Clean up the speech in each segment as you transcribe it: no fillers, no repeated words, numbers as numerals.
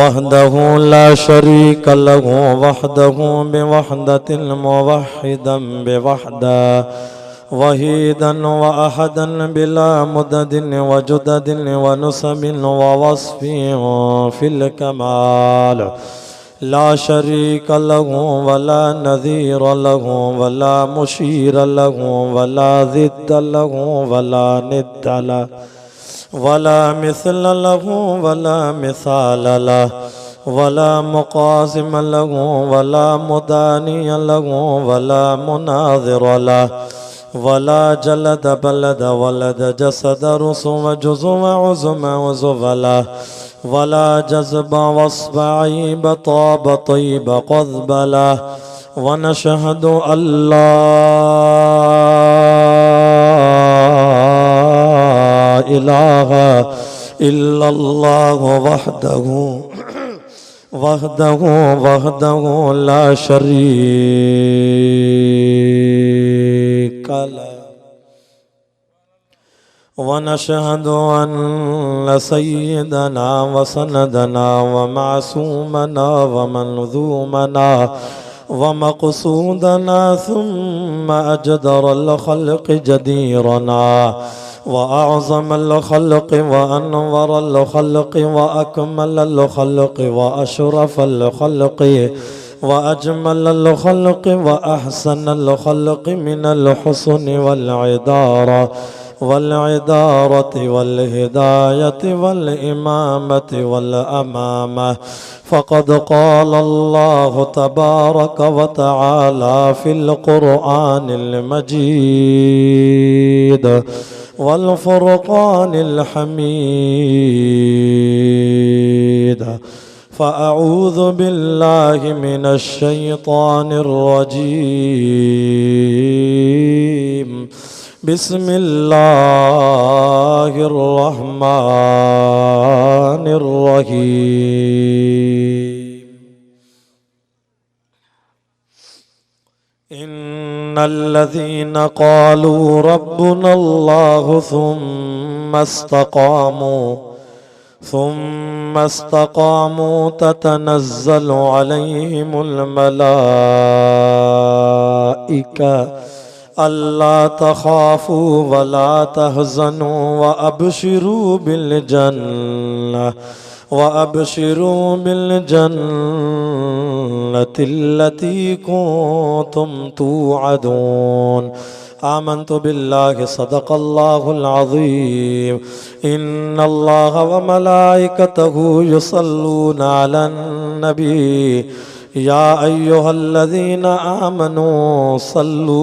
वहदहु ला शरीक लहु वहदहु बिवहदतिल मुवहिदन बिवहदा वहीदन व अहदन बिला मुददिन व जुददिन व नुसबिन व वस्फिन फिल कमाल ला शरीक लहु वला नज़ीर लहु वला मुशीर लहु वला ज़िद्द लहु वला निद्द लहु वला मिसल लहु वला मिसाल लहु वला मुक़ासिम लहु वला मुदानी लहु वला मुनाज़िर लहु वला जलद बलद वलद जसद रुसुम जुज़ुम उज़ुम उज़ुव लहु वला जज़ब वस्ब ऐब ताब तैब क़ज़ब लहु व नशहदु अल्ला इलाहा इल्लल्लाह वहदहु वहदहु वहदहु ला शरीक लहु व नशहदु अन्न सय्यदना व सनदना व मासूमना व मंज़ूमना व मक़सूदना सुम्मा अजदरल ख़ल्क़ जदीरना वअअज़म अल-ख़ल्क़ वअनवर अल-ख़ल्क़ वअकमल अल-ख़ल्क़ वअशरफ अल-ख़ल्क़ वअजमल अल-ख़ल्क़ वअहसन अल-ख़ल्क़ मिनल हुस्न वल-इदारति वल-हिदायति वल-इमामति वल-अमामह फ़क़द क़ाल अल्लाहु तबारक व तआला फ़िल क़ुरआनिल मजीद वल फ़ुरक़ानिल हमीद फ़अऊज़ु बिल्लाहि मिनश शैतानिर रजीम बिस्मिल्लाहिर रहमानिर रहीम इन्नल्लज़ीना क़ालू रब्बुनल्लाहु सुम्मा इस्तक़ामू ततनज़्ज़लु अलैहिमुल मलाइका अल्ला तख़ाफ़ू वला तहज़नू व अबशिरू बिल जन्नतिल्लती कुन्तुम तुअदून आमन्तु बिल्लाहि सदक़ल्लाहुल अज़ीम इन्नल्लाह व मलाइकतहु युसल्लूना अलन नबी या अय्युहल्लज़ीना आमनू सल्लू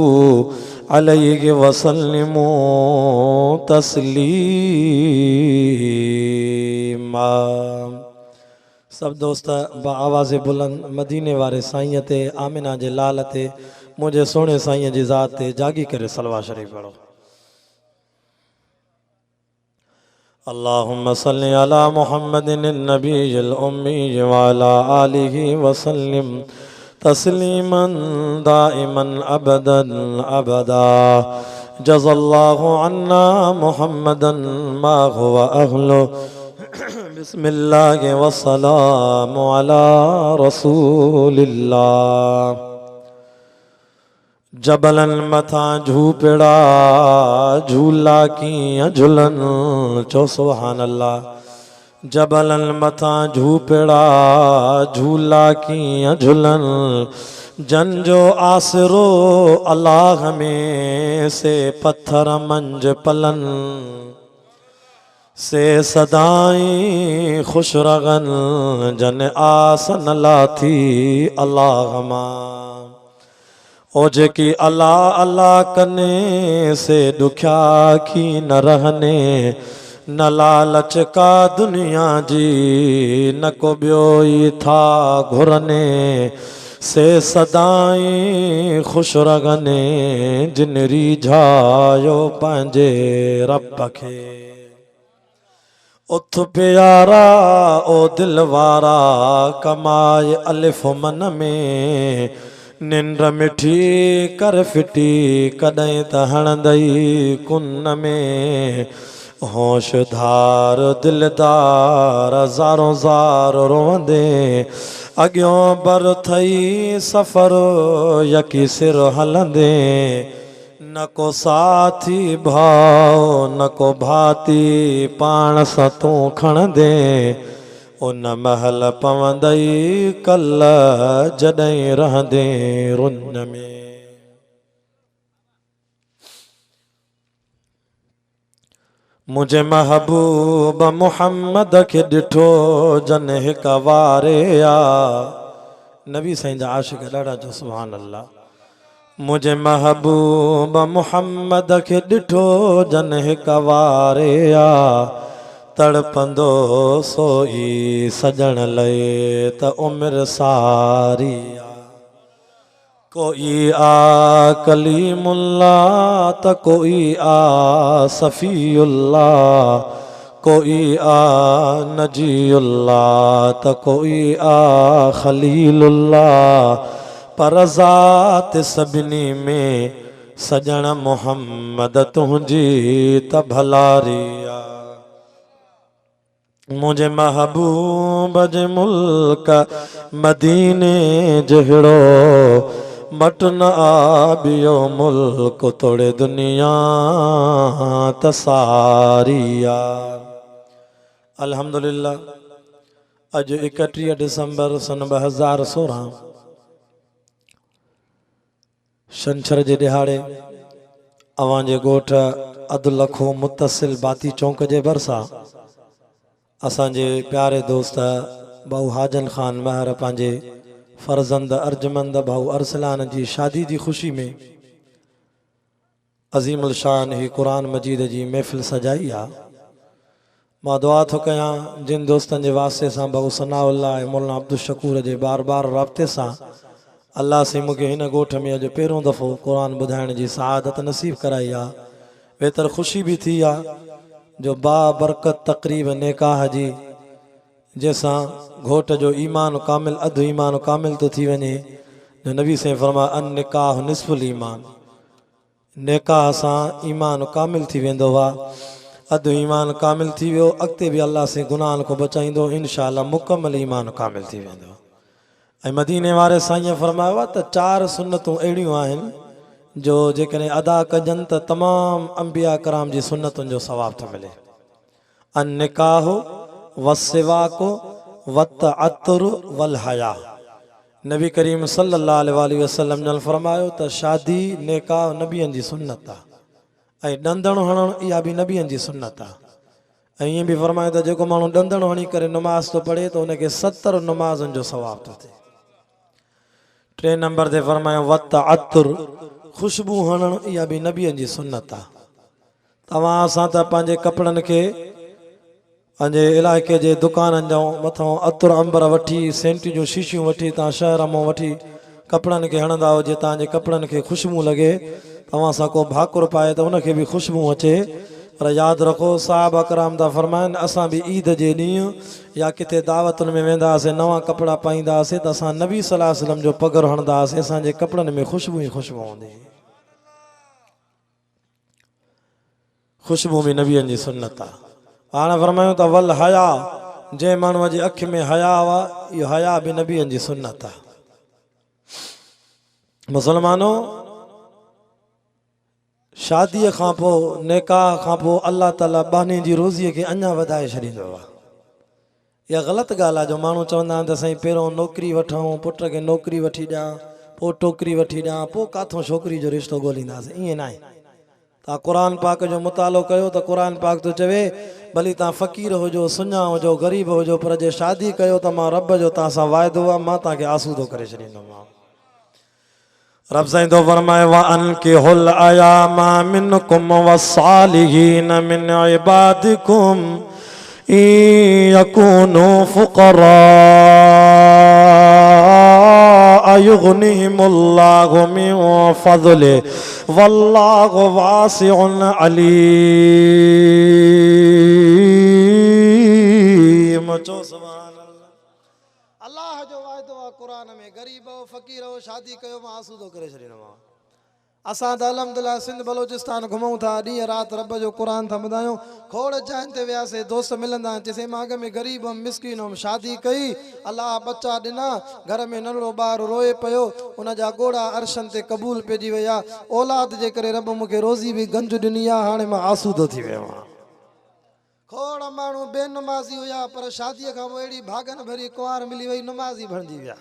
अलैहि वसल्लिमू तस्लीमा। सब दोस्त आवाज़ बुलंद मदीने वारे साईं ते आमिना जे लाल ते मुझे सोने साईं जी ज़ात ते जागी करे सलवा शरीफ पढ़ो। अल्लाहुम्मा सल्लि अला मुहम्मदिन नबील उम्मी व अला आलिहि वसल्लिम तस्लीमन दाइमन अबदन अबदा जज़ल्लाहु अन्ना मुहम्मदन मा हुवा अहलु बिस्मिल्लाहि वस्सलामु अला रसूलिल्लाह। जबलन मथा झूपड़ा झूला कीअं झुलन चो सुभान अल्लाह। जबलन मथा झूपड़ा झूला कीअं झुलन जंजो आसरो अल्लाह में से पत्थर मंज पलन से सदाई खुश रगन जन आसन लाथी अल्लाह मां ओ जेकी अल्लाह अल्लाह कने से दुख्या की न रहने न लालच का दुनिया जी न को ब्योई था घुरने से सदाई खुश रगने जिन रिझायो पंहिंजे रब खे उथ प्यारा ओ दिल वारा कमाए अलिफ मन में निंड मिठी कर फिटी कॾहिं त हणंदई कुन में होशधार दिलदार ज़ारो ज़ार रोंदे अॻियों बर थई सफ़र यकी सिर हलंदे न को साथी भाव न को भाती पाण सां तूं खणंदे उन महल पवंदई कल जॾहिं रहंदे रुन में। मुझे महबूब मुहम्मद के ॾिठो जन हिक वारे आ। नबी साईं जा आशिक़ ॾाढा जो सुभान अल्लाह। मुझे महबूब मुहम्मद के ॾिठो जन हिक वारे आ तड़पंदो सोई सजण लए त उम्र सारी आ। कोई आ कलीमुल्ला त कोई आ सफ़ीउल्ला कोई आ नजीउल्ला त कोई आ खलीलुल्ला पर ज़ात सभिनी में सजण मोहम्मद तुंहिंजी त भलारी आ। मुझे महबूब जे मुल्क मदीने जहिड़ो मट न आ ॿियो मुल्क तोड़े दुनिया त सारी आ। अल्हम्दुलिल्लाह अॼु 31 दिसंबर सन 2016 छंछर जे दिहाड़े अवां जे ॻोठ अधु लखो मुतसिल बाती चौक जे भरिसां असांजे प्यारे दोस्त भाऊ हाजन खान महर पंहिंजे फर्जंद अर्जमंद भाऊ अरसलान जी शादी जी ख़ुशी में अज़ीमुल शान ही कुरान मजीद जी महफ़िल सजाई आ। मां दुआ थो कयां जिन दोस्तनि जे वास्ते सां भाऊ सनाउल्लाह ऐं मौलाना अब्दुल शकूर जे बार बार राब्ते सां अल्लाह से मूंखे हिन ॻोठ में अॼु पहिरियों दफ़ो कुरान ॿुधाइण जी सआदत नसीब कराई आहे। बेहतर ख़ुशी भी थी आहे जो बाबरकत तक़रीब निकाह जी जैसां घोट जो ईमान कामिल अधु ईमान कामिल तो थी वञे। जो नबी से फरमा अन निकाह निस्फुल ईमान निकाह सां ईमान कामिल थी वेंदो आहे। अधु ईमान कामिल थी वियो अॻिते बि अल्लाह से गुनाहनि को बचाईंदो इंशाअल्लाह मुकमल ईमान कामिल थी वेंदो। ऐं मदीने वारे साईं फरमायो आहे त 4 सुन्नतूं अहिड़ियूं आहिनि जो जेकॾहिं अदा कजनि त तमामु अंबिया कराम जी सुन्नतुनि जो सवाबु थो मिले। अन निकाह वसिवाको वत अतुर वल हया। नबी करीम सल्लल्लाहु अलैहि वसल्लम ने फरमायो त शादी निकाह नबियनि जी सुन्नत आहे ऐं ॾंदण हणणु इहा बि नबियनि जी सुन्नत आहे। ऐं ईअं बि फरमायो त जेको माण्हू ॾंदण हणी करे नमाज़ थो पढ़े त उनखे 70 नमाज़ुनि जो सवाबु थो थिए। 3 नंबर ते फरमायो वत अतुर ख़ुशबू हणणु इहा बि नबियनि जी सुन्नत आहे। तव्हां असां त पंहिंजे कपिड़नि खे पंहिंजे इलाइक़े जे दुकाननि जो मथां अतुर अंबर वठी सेंट जूं शीशियूं वठी तव्हां शहर मां वठी कपिड़नि खे हणंदा हो जे तव्हांजे कपिड़नि खे ख़ुशबू लॻे तव्हां सां को भाकुर पाए त उनखे बि ख़ुशबू अचे। पर यादि रखो साहब अकराम था फरमाइनि असां बि ईद जे ॾींहुं या किथे दावतुनि में वेंदा हुआसीं नवां कपिड़ा पाईंदा हुआसीं त असां नबी सल्लल्लाहु अलैहि वसल्लम जो पगर हणंदा हुआसीं। असांजे कपिड़नि में ख़ुशबू ई ख़ुशबू हूंदी। ख़ुशबू बि नबियनि जी सुन्नत आहे। हाणे फरमायूं त वल हया जंहिं माण्हूअ जी अखि में हया हुआ इहो हया बि नबियनि जी सुन्नत आहे। मुसलमानो शादीअ खां पोइ निकाह खां पोइ अल्लाह ताला बाने जी रोज़ीअ खे अञा वधाए छॾींदो आहे। इहा ग़लति ॻाल्हि आहे जो माण्हू चवंदा आहिनि त साईं पहिरियों नौकिरी वठूं पुट खे नौकिरी वठी ॾियां पोइ टोकरी वठी ॾियां पोइ काथों छोकिरी जो रिश्तो ॻोल्हींदासीं। ईअं न आहे। तव्हां क़ुरान पाक जो मुतालो कयो त क़ुरान पाक तो चवे भली तव्हां फ़क़ीर हुजो सुञा हुजो ग़रीब हुजो पर जे शादी कयो त मां रब जो तव्हां सां वाइदो आहे मां तव्हांखे आसूदो करे छॾींदोमांव। रब साईं तो फरमाए व अनकिहुल अयामा मिनकुम वस्सालिहीन मिन इबादिकुम यकूनु फुक़रा युग़निहिमुल्लाहु मिन फ़ज़लिहि वल्लाहु वासिउन अलीम। चो सुभान अल्लाह। अल्लाह जो वाइदो आहे क़ुरान में गरीब हो फ़क़ीर हो शादी कयो मां आसूदो करे छॾींदोमांव। असां त अलहमदिल्ला सिंध बलोचिस्तान घुमूं था, ॾींहं राति रब जो क़ुर था ॿुधायूं। खोड़ जाइन ते वियासीं, दोस्त मिलंदा आहिनि, चइसि मां अॻ में ग़रीब हुअमि, मिसकीन हुअमि, शादी कई, अलाह बच्चा ॾिना, घर में नंढड़ो ॿारु रोए पियो, उन जा ॻोड़ा अर्शनि ते क़बूल पइजी विया। औलाद जे करे रब मूंखे रोज़ी बि गंज ॾिनी आहे, हाणे मां आसूदो थी वियो आहियां। खोड़ माण्हू बेनमाज़ी हुया, पर शादीअ खां पोइ अहिड़ी भागन भरी कुंवार मिली वई, नमाज़ी बणिजी विया।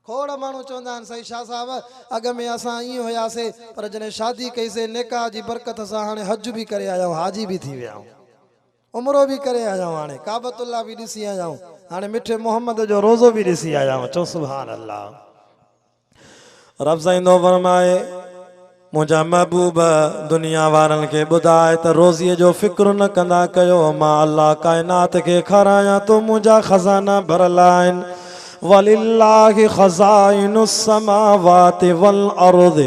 खोड़ माण्हू चवंदा आहिनि साईं शाह साहिब अॻ में असां ईअं हुयासीं, पर जॾहिं शादी कईसीं निकाह जी बरकत सां हाणे हज बि करे आया आहियूं, हाजी बि थी विया आहियूं, उमरो बि करे आया आहियूं, हाणे काबतुल्लाह बि ॾिसी आया आहियूं, हाणे मिठे मोहम्मद जो रोज़ो बि ॾिसी आया आहियूं। चओ सुभान अल्लाह। रब साईंदो फरमाए मुंहिंजा महबूब दुनिया वारनि खे ॿुधाए त रोज़ीअ जो फ़िक्र न कंदा कयो, मां अल्लाह काइनात खे खारायां थो, मुंहिंजा खज़ाना भरियल आहिनि। वलिल्लाहि ख़ज़ाइनुस समावाति वल अर्ज़,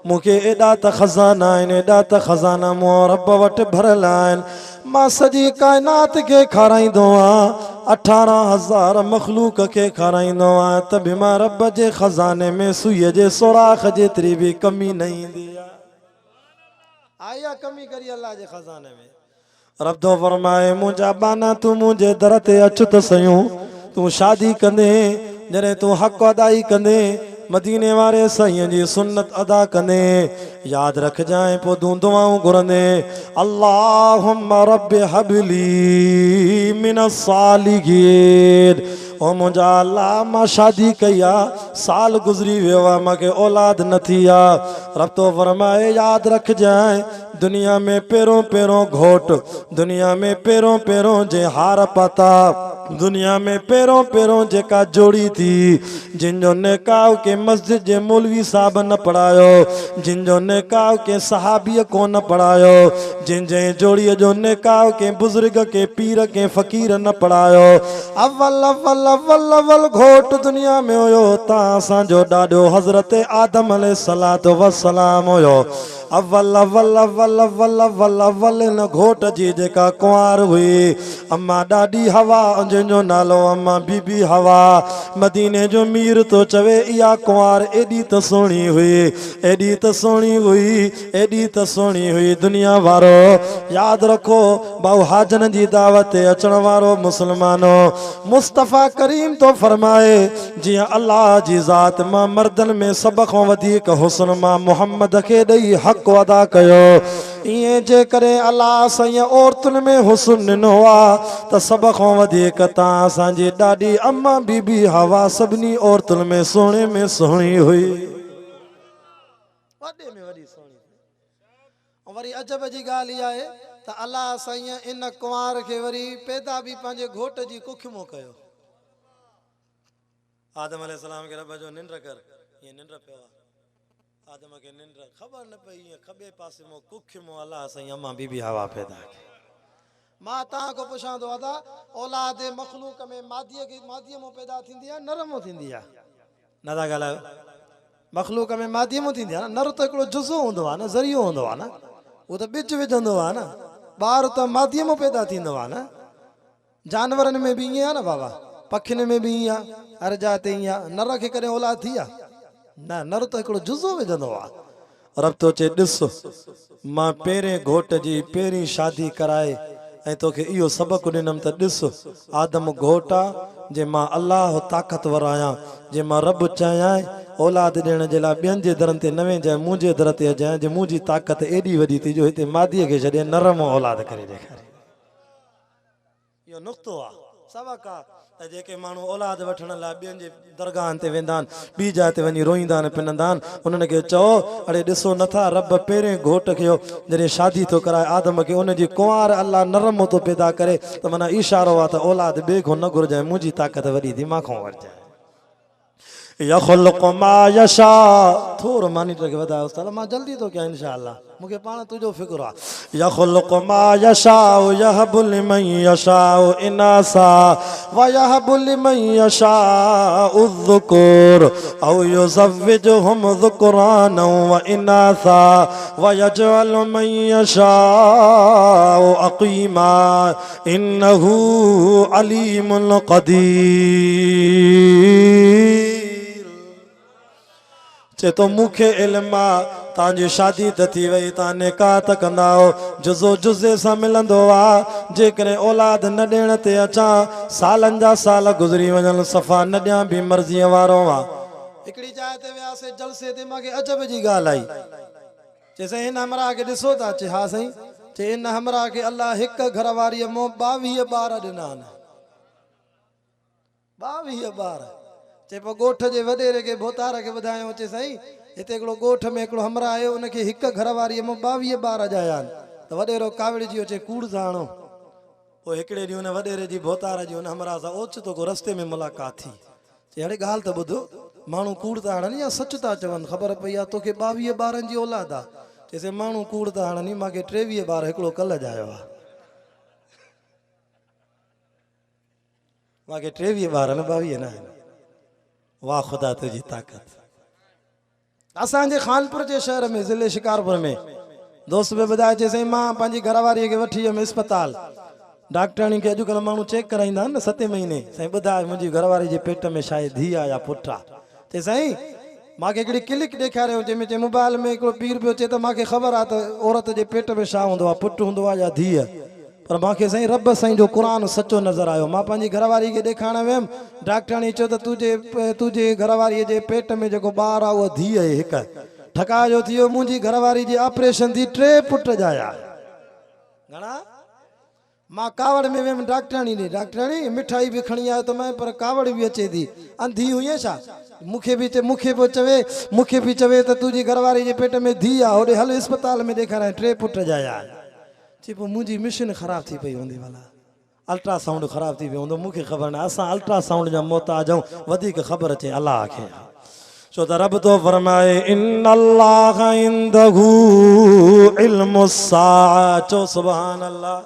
मूंखे एॾा त खज़ाना आहिनि, एॾा त खज़ाना मूं रब वटि भरियल आहिनि। मां सॼी काइनात खे खाराईंदो आहियां, 18,000 मख़लूक खे खाराईंदो आहियां, त बि मां रब जे खज़ाने में सुईअ जे सुराख जेतिरी बि कमी न ईंदी आहे। आया कमी करी अल्लाह जे खज़ाने में। रब तो फरमाए मुंहिंजा बाना तूं मुंहिंजे दर ते अच त सयूं, तूं शादी कंदे, जॾहिं तूं हक़ अदाई कंदे, मदीने वारे साईं जी सुन्नत अदा कंदे, यादि रखजांइ पोइ तूं दुआऊं घुरंदे, अल्लाहुम्मा रब्बि हबली मिनस सालिहीन। ओ मुंहिंजा अल्लाह मां शादी कई आहे, साल गुज़री वियो आहे, मूंखे औलाद न थी आहे। रब तो फरमाए यादि रखजांइ दुनिया में पहिरों पहिरों घोट, दुनिया में पहिरों पहिरों जे हार पाता, दुनिया में पहिरों पहिरों जेका जोड़ी थी, जिनजो निकाह के मस्जिद जे मौलवी साहब न पढ़ायो, जिनजो निकाह के सहाबीअ कोन पढ़ायो, जिन जे जोड़ीअ जो निकाह के बुज़ुर्ग के पीर के फ़कीर न पढ़ायो, अव्वल अव्वल अव्वल अव्वल घोट दुनिया में हुयो ता असांजो ॾाॾो हज़रत आदम अलैहिस्सलातु वस्सलाम हुयो। अव्वल अव्वल अव्वल अव्वल अव्वल अव्वल इन घोट जी जेका कुंवार हुई, अम्मा ॾाॾी हवा, जंहिंजो नालो अम्मा बीबी हवा, मदीने जो मीर तो चवे इहा कुंवार एॾी त सुहिणी हुई, एॾी त सुहिणी हुई, एॾी त सुहिणी हुई। दुनिया वारो यादि रखो, भाऊ हाजन जी दावत ते अचण वारो मुस्लमानो, मुस्तफ़ा करीम तो फरमाए जीअं अल्लाह जी ज़ात मां मर्दनि में सभ खां वधीक हुस्न मां मुहम्मद खे ॾेई हक़ अदा कयो, ईअं जे करे अल्लाह साईं औरतुनि में हुस्न ॾिनो आहे त सभ खां वधीक तव्हां असांजी ॾाॾी अम्मा बीबी हवा सभिनी औरतुनि में सुहिणे में सुहिणी हुई, वॾे में वॾी सुहिणी। वरी अजब जी ॻाल्हि इहा आहे त अल्लाह साईं इन कुंवार खे वरी पैदा बि पंहिंजे घोट जी कुख मों कयो। आदम अलैहिस्सलाम खे रब जो निंड कर, ईअं निंड पियो आहे, आदम खे निंड ख़बर न पई, ईअं खॿे पासे मों कुख मों अल्लाह साईं अम्मा बीबी हवा पैदा कई। मां तव्हां खां पुछां थो अदा, औलाद मख़लूक में मादीअ मों पैदा थींदी आहे, नर मों थींदी आहे? न था ॻाल्हायो? मख़लूक में मादीअ मों थींदी आहे न, नर त हिकिड़ो जुज़ो हूंदो आहे न, ज़रियो हूंदो आहे न, उहो त ॿिज विझंदो आहे न, ॿार त मादीअ मों पैदा थींदो आहे न। जानवरनि में बि ईअं आहे न बाबा, पखियुनि में बि ईअं आहे, हर जाइ ते ईअं आहे, नर खे कॾहिं औलाद थी आहे? न, नर त हिकिड़ो जुज़ो विझंदो आहे। रब तो चए ॾिस मां पहिरें घोट जी पहिरीं शादी कराए ऐं तोखे इहो सबक़ु ॾिनमि त ॾिस आदम घोट आहे जे मां अल्लाह ताक़तवर आहियां, जे मां रब चाहियां औलाद ॾियण जे लाइ ॿियनि जे दरनि ते न वेंजांइ, मुंहिंजे दर ते अजांइ, जे मुंहिंजी ताक़त एॾी वॾी थी जो हिते मादीअ खे छॾे नर मों औलाद करे ॾेखारे। इहो नुक़्तो आहे, सबक़ु आहे त जेके माण्हू औलाद वठण लाइ ॿियनि जे दरगाहनि ते वेंदा आहिनि, ॿी जाइ ते वञी रोईंदा आहिनि, पिनंदा आहिनि, उन्हनि खे चओ अड़े ॾिसो नथा रब पहिरें घोट खे जॾहिं शादी थो कराए आदम खे, उनजी कुंवार अल्लाह नर मों थो पैदा करे, त माना इशारो आहे त औलाद ॿिए खां न घुरजांइ, मुंहिंजी ताक़त वॾी थी, मां खां वठजांइ। यख़्लुक़ु मा यशा, थोरो मॉनिटर खे वधायो उस्ताद, मां जल्दी थो कयां इंशाअल्लाह, मूंखे पाण तुंहिंजो फ़िक्र आहे। यख़्लुक़ु मा यशा यहबु लिमन यशा इनासा व यहबु लिमन यशा उज़्ज़ुकुर औ युज़व्विजुहुम ज़ुक्राना व इनासा व यजअलु मन यशा अक़ीमा इन्नहु अलीमुल क़दीर। चे तो मूंखे इल्म आहे तांजी शादी त थी वई तां निकाह त कंदा हो जुज़ो जुज़े सां मिलंदो आ जेकॾहिं औलाद न ॾियण ते अचां सालनि जा साल गुज़री वञनि सफ़ा न ॾियां बि मर्ज़ीअ वारो आ। हिकिड़ी जाइ ते वियासीं जलसे ते मूंखे अजब जी ॻाल्हि आई चए साईं हिन हमरा खे ॾिसो था चए हा साईं चए हिन हमरा खे अलाह हिकु घर वारीअ मूं 22 ॿार ॾिना आहिनि 22 ॿार चए पोइ ॻोठ जे वॾेरे खे भोतार खे ॿुधायूं चए साईं हिते हिकिड़ो ॻोठ में हिकिड़ो हमरा आयो उनखे हिकु घर वारीअ मूं 22 ॿार ॼाया आहिनि त वॾेरो कावड़जी चए कूड़ सां आणो पोइ हिकिड़े ॾींहुं हुन वॾेरे जी भोतार जी हुन हमरा सां ओचितो को रस्ते में मुलाक़ात थी चए हाणे ॻाल्हि त ॿुधो माण्हू कूड़ था हणनि या सच था चवनि ख़बर पई आहे तोखे 22 ॿारनि जी औलाद आहे चएसि माण्हू कूड़ था हणनि मूंखे 23 ॿार हिकिड़ो कल्ह ॼायो आहे मूंखे 23 ॿार न 22 न आहिनि वाह ख़ुदा तुंहिंजी ताक़त। असांजे खानपुर जे शहर में ज़िले शिकारपुर में दोस्त बि ॿुधाए चए साईं मां पंहिंजी घरवारीअ खे वठी वियुमि इस्पताल डॉक्टरनी खे अॼुकल्ह माण्हू चेक कराईंदा आहिनि न 7 महीने साईं ॿुधाए मुंहिंजी घरवारी जे पेट में शायदि धीउ आहे या पुटु आहे चए साईं मूंखे हिकिड़ी क्लिक ॾेखारियो जंहिंमें चए मोबाइल में हिकिड़ो पीर पियो चए त मूंखे ख़बर आहे त औरत जे पेट में छा हूंदो आहे पुटु हूंदो आहे या धीउ पर मूंखे साईं रब साईं जो क़ुर सचो नज़र आयो मां पंहिंजी घरवारी खे ॾेखारण वियुमि डॉक्टरनी चयो त तुंहिंजे घरवारीअ जे पेट में जेको ॿारु आहे उहा धीउ आहे हिकु ठका जो थियो मुंहिंजी घरवारी जी ऑपरेशन थी 3 पुट ॼाया घणा मां कावड़ में वियुमि डॉक्टरनी मिठाई बि खणी आयो त मैं पर कावड़ बि अचे थी अंधी हुई छा मूंखे बि चवे त तुंहिंजी घरवारी जे पेट में धीउ आहे होॾे हल इस्पताल में ॾेखाराए 3 पुट ॼाया चई पोइ मुंहिंजी मशीन ख़राब थी पई हूंदी भला अल्ट्रासाउंड ख़राब थी पियो हूंदो मूंखे ख़बर न असां अल्ट्रासाउंड जा मोहताज आहियूं वधीक ख़बर अचे अलाह खे छो त रब तो फरमाए इन अल्लाह इंदहू इल्मुस्साअ चो सुभान अल्लाह।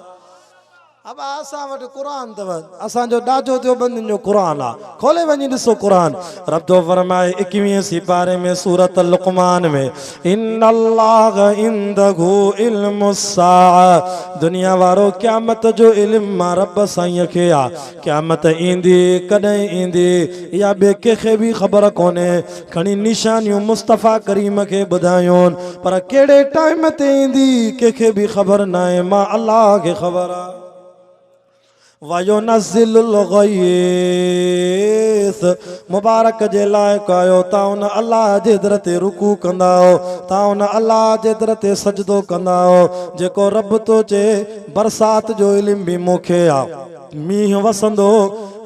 अब असां वटि क़ुर अथव असांजो ॾाजो देवबंदियुनि जो क़ुर आहे खोले वञी ॾिसो क़ुर रब तो फरमाए 21 सिपारे में सूरत लुक़मान में इन अल्लाह इंदहू इल्मुस्साअ दुनिया वारो क़यामत जो इल्म मां रब साईं खे आहे क़यामत ईंदी कॾहिं ईंदी या ॿिए कंहिंखे बि ख़बर कोन्हे खणी निशानियूं मुस्तफ़ा करीम खे ॿुधायूं पर कहिड़े टाइम ते ईंदी कंहिंखे बि ख़बर न आहे मां अल्लाह खे ख़बर आहे। वयुनज़िलुल गईस मुबारक जे लाइक़ आयो तव्हां उन अल्लाह जे दर ते रुकू कंदा हो तव्हां उन अल्लाह जे दर ते सजदो कंदा हो जेको रब तो चए बरसात जो इल्म बि मूंखे आहे मींहुं वसंदो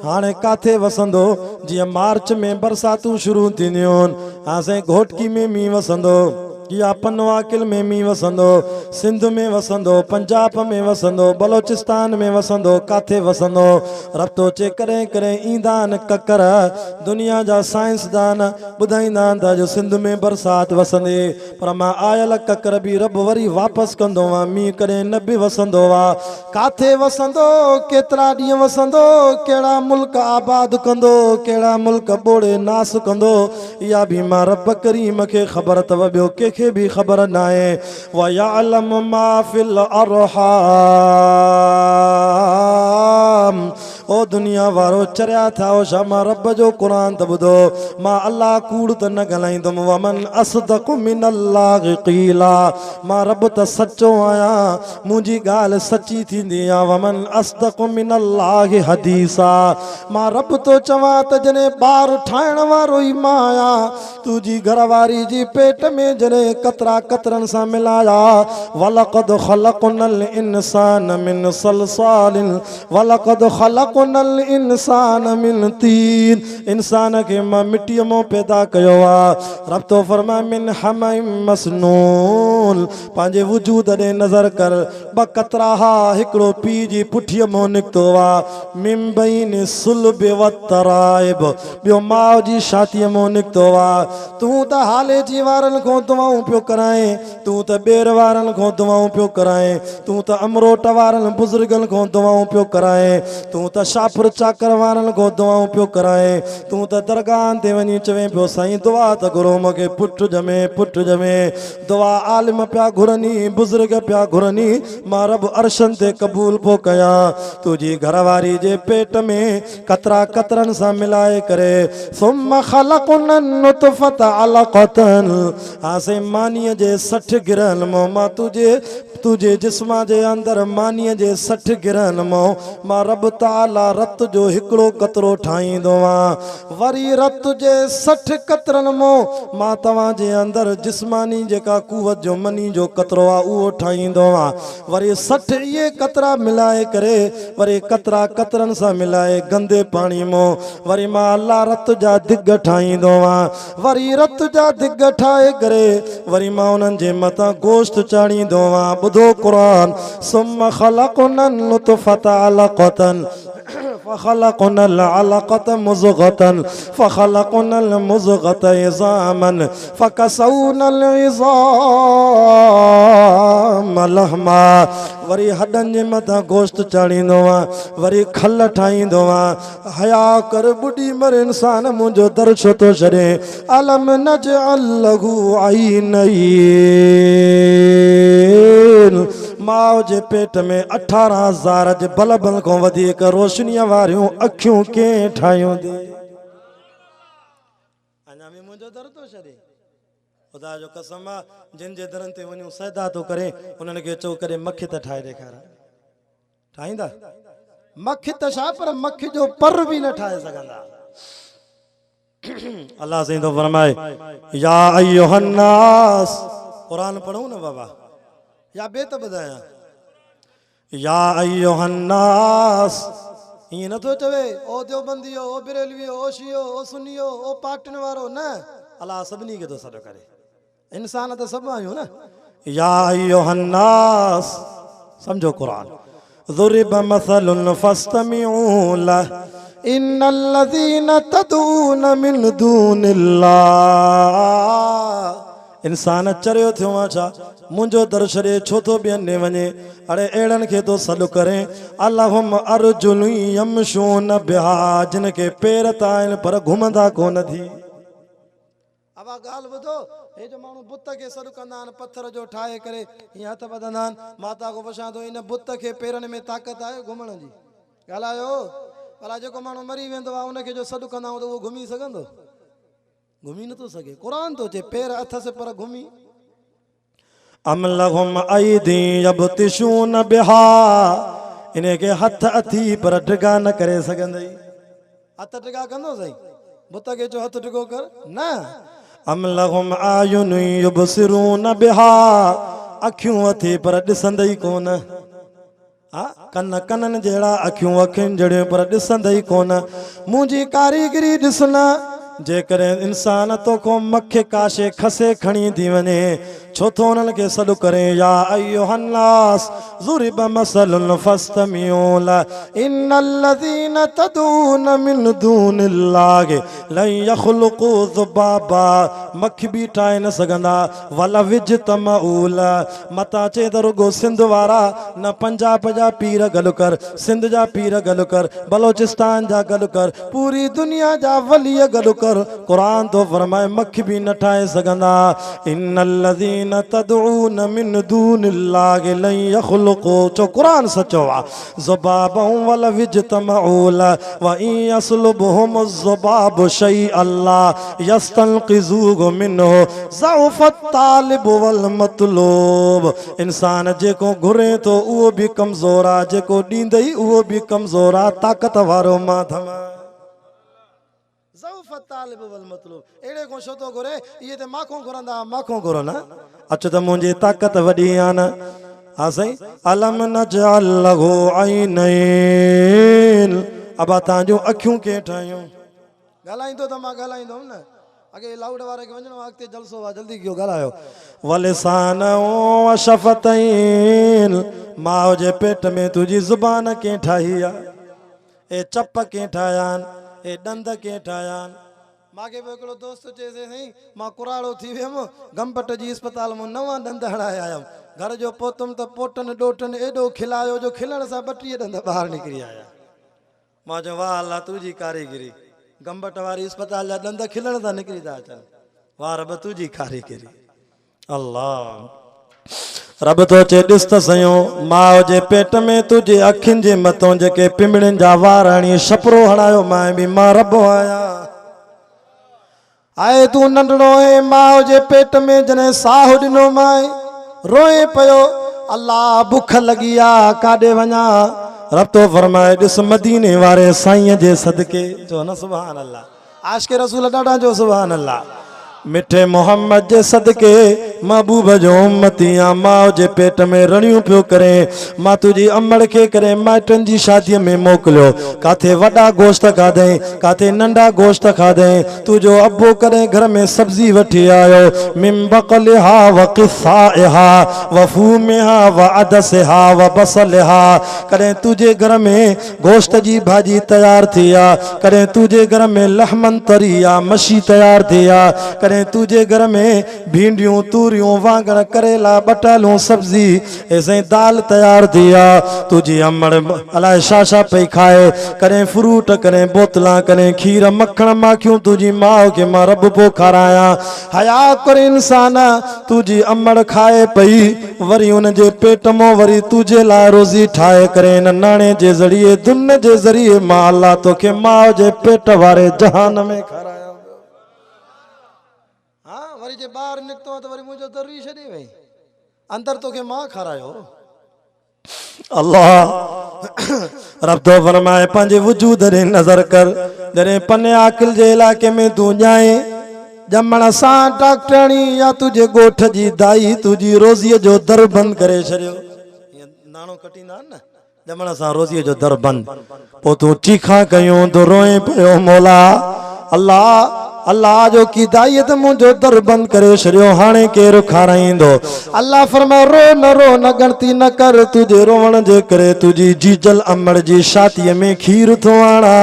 हाणे काथे वसंदो जीअं मार्च में बरसातूं शुरू थींदियूं हाणे घोटकी में मींहुं वसंदो या पनवाकिल में मींहुं वसंदो सिंध में वसंदो पंजाब में वसंदो बलोचिस्तान में वसंदो काथे वसंदो रब तो चे कॾहिं कॾहिं ईंदा आहिनि ककर दुनिया जा साइंसदान ॿुधाईंदा आहिनि त जो सिंध में बरसाति वसंदे पर मां आयल ककर बि रब वरी वापसि कंदो आहे मींहुं कॾहिं न बि वसंदो आहे काथे वसंदो केतिरा ॾींहं वसंदो कहिड़ा मुल्क आबाद कंदो कहिड़ा मुल्क ॿोड़े नास कंदो इहा बि मां रब करीम खे ख़बर अथव ॿियो कंहिंखे भी खबर ना है वयअलम मा फिल अरहाम ओ दुनिया वारो चरिया था शामा रब जो कुरान त ॿुधो मां अल्लाह कूड़ त न ॻाल्हाईंदुमि वमन असदक़ु मिनल्लाहि क़ीला मां रब त सचो आहियां मुंहिंजी ॻाल्हि सची थींदी आहे वमन असदक़ु मिनल्लाहि हदीसा मां रब तो चवां त जॾहिं ॿार ठाहिण वारो ई मां आहियां तुंहिंजी घरवारी जी पेट में जॾहिं कतरा कतरन सां मिलाया वलक़द ख़लक़नल इंसान मिन सलसालिन वलक़द ख़लक़नल इंसान मिन तीन इंसान खे मां मिट्टीअ मां पैदा कयो आहे रब तो फरमाए मिन हमिम मसनून पंहिंजे वजूद ॾे नज़र कर ॿ कतरा हा हिकिड़ो पीउ जी पुठीअ मां निकितो आहे मिन बैन सुल्ब व तराइब ॿियो माउ जी छातीअ मां निकितो आहे तूं त हाले जी वारनि खां दुआऊं पियो कराए तूं त ॿेर वारनि खां दुआऊं पियो कराए तूं त अमरोट वारनि बुज़ुर्गनि खां दुआऊं पियो कराए तूं त शापुर चाकर वारनि को दुआऊं पियो कराए तूं त दरगाहनि ते वञी चवे पियो साईं दुआ त घुरो मूंखे पुट ॼमे दुआ आलिम पिया घुरनी बुज़ुर्ग पिया घुरनी मां रब अर्शन ते क़बूल पो कया तुंहिंजी घरवारी जे पेट में कतरा कतरनि सां मिलाए करे सुम्मा ख़लक़ना नुतफ़त अलक़तन आसे मानीअ जे 60 गिरहनि मां तुझे जिस्मा जे अंदर मानीअ जे 60 गिरहनि मां रब ताला रत जो हिकिड़ो कतरो ठाहींदो आहियां वरी रत जे 60 कतरनि मां तव्हांजे अंदर जिस्मानी जेका कुवत जो मनी जो कतरो आहे उहो ठाहींदो आहियां वरी 60 इहे कतरा मिलाए करे वरी कतरा कतरनि सां मिलाए गंदे पाणी मां वरी मां अल्लाह रत जा दिग ठाहींदो आहियां वरी रत जा दिग ठाहे करे वरी मां उन्हनि जे मथां गोश्त चाढ़ींदो आहियां ॿुधो क़ुरान सुम्मा ख़लक़ना नुतफ़त अलक़तन فخلقنا العلقة مضغة فخلقنا المضغة عظاما فكسونا العظام لحما वरी हॾनि जे मथां गोश्त चाढ़ींदो आहियां वरी खल ठाहींदो आहियां हया कर ॿुॾी मर इंसान मुंहिंजो दर छो थो छॾे अलम नजअल लहू ऐनैन माउ जे पेट में 18,000 जे बल्बनि खां वधीक रोशनीअ वारियूं अखियूं कंहिं ठाहियूं थी अञा बि मुंहिंजो दर थो छॾे ख़ुदा जो कसम आहे जिन जे दरनि ते वञूं सैदा थो करे उन्हनि खे चओ करे मखी त ठाहे ॾेखारा ठाहींदा मखी त छा पर मखी जो पर बि न ठाहे सघंदा अल्लाह साईं थो फरमाए या अय्युहन्नास क़ुरान पढ़ूं न बाबा या बे त ॿुधायां या अय्युहन्नास ईअं नथो चवे ओ देवबंदियो ओ बिरेलवियो ओ शियो ओ सुनियो ओ पाटन वारो न अल्लाह सभिनी खे थो सॾु करे इंसान त सभु आहियूं न या अय्युहन्नास सम्झो क़ुरान ضرب مثل فاستمعوا له ان الذين تدعون من دون الله इंसान चरियो थियो आहे छा मुंहिंजो दर छॾे छो थो ॿियनि ॾे वञे अड़े अहिड़नि खे थो सॾु करे अल्लाहुम अर्जुल यमशून बिहा जिन खे पेर त आहिनि पर घुमंदा कोन थी अब ॻाल्हि ॿुधो हे जो माण्हू बुत खे सॾु कंदा आहिनि पथर जो ठाहे करे हीअं हथ वधंदा आहिनि माता को पुछां थो इन बुत खे पेरनि में ताक़त आहे घुमण जी ॻाल्हायो भला जेको माण्हू मरी वेंदो आहे उनखे जो सॾु कंदा आहियूं त उहो घुमी सघंदो घुमी नथो सघे क़ुरान थो चए पेर हथ से पर घुमी अम लहुम ऐदी यबतिशून बिहा इनखे हथ अथी पर ड्रिगा न करे सघंदई हथ ड्रिगा कंदो साईं बुत खे चओ हथ ड्रिगो कर न अम लहुम आयुन युबसिरून बिहा अखियूं अथी पर ॾिसंदई कोन हा कन कननि जहिड़ा अखियूं अखियुनि जहिड़ियूं पर ॾिसंदई कोन मुंहिंजी कारीगरी ॾिसना जेकर इंसान तोखो मखे काशे खसे खणी थी वञे छो थो उन्हनि खे सॾु करे या अय्युहन्नास ज़ुरिब मसलुन फस्तमिऊ ला इन्नल्लज़ीन तदून मिन दूनिल्लाहि लन यख़्लुक़ू ज़ुबाबा मखी बि ठाहे न सघंदा वल विजतमऊ ला मता चए त रुगो सिंध वारा न पंजाब जा पीर गॾु कर सिंध जा पीर गॾु कर बलोचिस्तान जा गॾु कर पूरी दुनिया जा वलीअ गॾु कर क़ुरान तो फरमाए मखी भी न ठाहे सघंदा इन्नल्लज़ीन तदऊन मिन दूनिल्लाहि लन यख़्लुक़ू चो क़ुरान सचो आहे ज़ुबाबा वल विजतमऊल व इन यसलुबहुम ज़ुबाब शैअन ला यस्तनक़िज़ूहु मिन्हु ज़अफ़ तालिब वल मतलूब इंसान जेको घुरे तो उहो भी कमज़ोर आहे जेको ॾींदई उहो भी कमज़ोर आहे ताक़त वारो माधम अहिड़े को छो थो घुरे इहे त माखो घुरंदा माखो घुरो न अच त मुंहिंजी ताक़त वॾी आहे न हा साईं अलम नजअल लहू ऐनैन अबा तव्हांजूं अखियूं कंहिं ठाहियूं ॻाल्हाईंदो त मां ॻाल्हाईंदुमि न अॻे लाउड वारे खे वञिणो आहे अॻिते जलसो आहे जल्दी कयो ॻाल्हायो वलिसान व शफ़तैन माउ जे पेट में तुंहिंजी ज़ुबान कंहिं ठाही आहे ए चप कंहिं ठाहिया आहिनि ए ॾंद कंहिं ठाहिया आहिनि मांखे बि हिकिड़ो दोस्त चएसि साईं मां कुराड़ो थी वियुमि गमपट जी अस्पताल मां 9 ॾंद हणाए आयुमि घर जो पहुतुमि त पोटनि ॾोटनि एॾो खिलायो जो खिलण सां 32 ॾंद ॿाहिरि निकिरी आया मां चयो वाह अल्लाह तुंहिंजी कारीगिरी गंबट वारी अस्पताल जा ॾंद खिलण था निकिरी था अचनि वाह रब तुंहिंजी कारीगिरी अल्लाह रब तो चे ॾिस त सयूं माउ जे पेट में तुंहिंजे अखियुनि जे मथां जेके पिंबड़ियुनि जा वार हणी छपरो हणायो मां बि मां रब आहियां आए तूं नंढड़ो है माउ जे पेट में जॾहिं साहु ॾिनो माए रोए पियो अल्लाह बुख लॻी आहे काॾे वञा रब तो फरमाए ॾिस मदीने वारे साईं जे सदके चओ न सुभान अल्लाह आशिक़ रसूल ॾाढा जो सुभान अल्लाह मिठे मोहम्मद जे सदके महबूब जो उम्मती आ माउ जे पेट में रणियूं पियो करे मां तुंहिंजी अमड़ खे करे माइटनि जी शादीअ में मोकिलियो काथे वॾा गोश्त खाधई काथे नंढा गोश्त खाधई तुंहिंजो अबो कॾहिं घर में सब्जी वठी आयो मिम बक़लिहा व क़िस्साइहा व फूमिहा व अदसिहा व बसलिहा कॾहिं तुंहिंजे घर में गोश्त जी भाॼी तयारु थी आहे कॾहिं तुंहिंजे घर में लहमन तरी आहे मछी तयारु थी आहे कॾहिं तुंहिंजे घर में भिंडियूं तूरियूं वाङण करेला बटालूं सब्जी ऐं दाल तयारु थी आहे तुंहिंजी अमड़ अलाए छा छा पई खाए कॾहिं फ्रूट कॾहिं बोतलां कॾहिं खीर मखण माखियूं तुंहिंजी माउ खे मां रब पोइ खारायां हया कर इंसान तुंहिंजी अमड़ खाए पई वरी उनजे पेट मां वरी तुंहिंजे लाइ रोज़ी ठाहे करे हिन नाणे जे ज़रिए दुन जे ज़रिए मां अल्लाह तोखे माउ जे पेट वारे जहान में खारायां वरी जे ॿाहिरि निकितो त वरी मुंहिंजो दरवी छॾे वई अंदर तोखे मां खारायो अल्लाह रब तो फरमाए पंहिंजे वजूद ॾे नज़र कर जॾहिं पने आकिल जे इलाइक़े में तूं ॼाए ॼमण सां डॉक्टरणी या तुंहिंजे ॻोठ जी दाई तुंहिंजी रोज़ीअ जो दर बंदि करे छॾियो नाणो कटींदा आहिनि न ॼमण सां रोज़ीअ जो दर बंदि पोइ तूं चीखा कयूं तो रोए पियो मौला अल्लाह अल्लाह जो की दाई त मुंहिंजो दर बंदि करे छॾियो हाणे केरु खाराईंदो अल्लाह फरमाए रो न गणती न कर तुंहिंजे रोवण जे करे तुंहिंजी जीजल अमड़ जी छातीअ में खीर थो आणा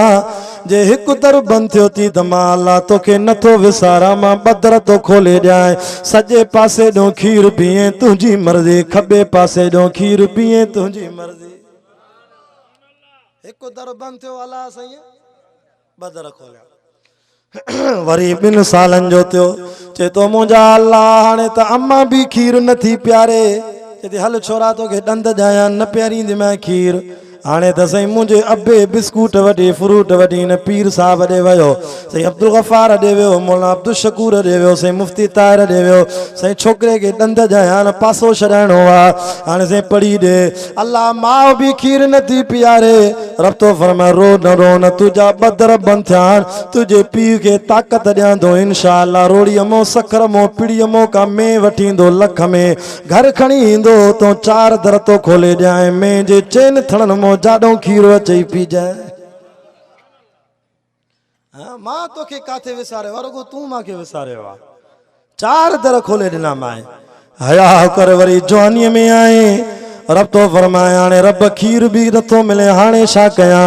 जे हिकु दर बंदि थियो थी त मां अल्लाह तोखे नथो विसारा मां बदर तो खोले ॾियां सॼे पासे ॾों खीर पीए तुंहिंजी मर्ज़ी खॿे पासे ॾों खीर पीए तुंहिंजी मर्ज़ी हिकु दर बंदि थियो अल्लाह साईं बदर खोलिया वरी 2 सालनि जो थियो चए तो मुंहिंजा अल्लाह हाणे त अम्मा बि खीर नथी प्यारे चए थी हल छोरा तोखे ॾंद ॼाया न प्यारींदी मैं खीर हाणे त साईं मुंहिंजे अबे बिस्कुट वठी फ्रूट वठी हिन पीर साहब ॾे वियो साईं अब्दुल गफ़ार ॾे वियो मौलाना अब्दुल शकूर ॾे वियो साईं मुफ्ती ताहिर ॾे वियो साईं छोकिरे खे ॾंद ॼाया न पासो छॾाइणो आहे हाणे साईं पढ़ी ॾे अल्लाह माउ बि खीर नथी पीआरे रब तो फरमाए रो न तुंहिंजा बदर बंदि थिया तुंहिंजे पीउ खे ताक़त ॾियांदो इंशा अल्लाह रोड़ीअ मों सखर मों पिड़ीअ मों का में वठी ईंदो लख में घर खणी ईंदो तो 4 दर तो खोले ॾियां में जे चैन थड़न मों जाॾो खीरो अचई पी जाए मां तोखे काथे विसारियो रुगो तूं मूंखे विसारियो आहे 4 दर खोले ॾिना माए हया कर वरी जवानीअ में आए रब तो फरमाए हाणे रब खीर भी नथो मिले हाणे छा कयां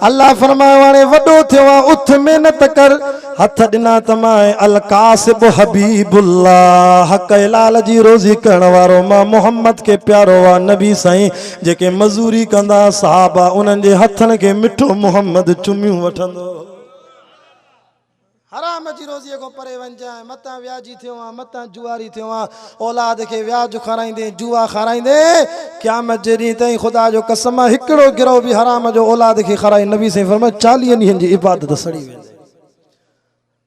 अल्लाह फरमाए हाणे वॾो थियो आहे उथ महिनत कर हथ ॾिना त माए अल कासिब हबीबुल्लाह हक लाल जी रोज़ी करण वारो मां मोहम्मद के प्यारो आहे नबी साईं जेके मज़ूरी कंदा साहबा उन्हनि जे हथनि खे मिठो मोहम्मद चुमियूं वठंदो हराम जी रोज़ीअ को परे वञजांइ मतां व्याजी थियो आहे मतां जुआरी थियो आहे औलाद खे व्याज खाराईंदे जुआ खाराईंदे क़यामत जे ॾींहुं ताईं ख़ुदा जो कसम हिकिड़ो गिरोह बि हराम जो औलाद खे खाराई नबी साईं फरमाए 40 ॾींहंनि जी इबादत सड़ी वेंदी